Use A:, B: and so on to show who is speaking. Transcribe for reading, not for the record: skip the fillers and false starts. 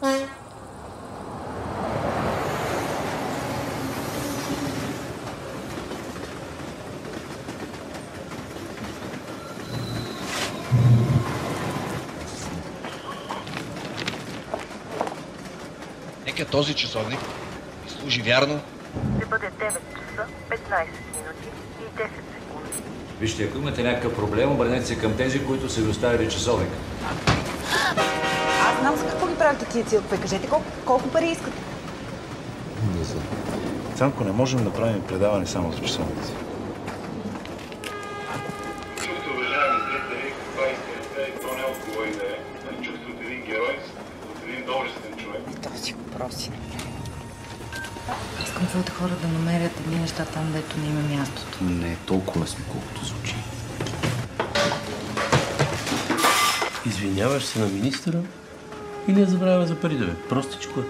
A: Нека този часовник служи вярно.
B: Ще бъде 9 часа, 15 минути и 10 секунди.
C: Вижте, ако имате някакъв проблем, обърнете се към тези, които са ви оставили часовник.
D: Аз знам за какво ги правят такива циркове. Кажете колко пари искат.
E: Не знам.
F: Цанко, не можем да правим предаване само за часовници.
G: Чувството, уважаеми зрители, каква истината и то не от кого и да е. Чувство от един герой, от един доблестен човек.
D: И то си го проси.
H: Искам твоите хора да намерят едни неща там, дето не има мястото.
E: Не е толкова лесно, колкото звучи.
I: Извиняваш се на министъра и не забравяме за пари да бе. Простичко е.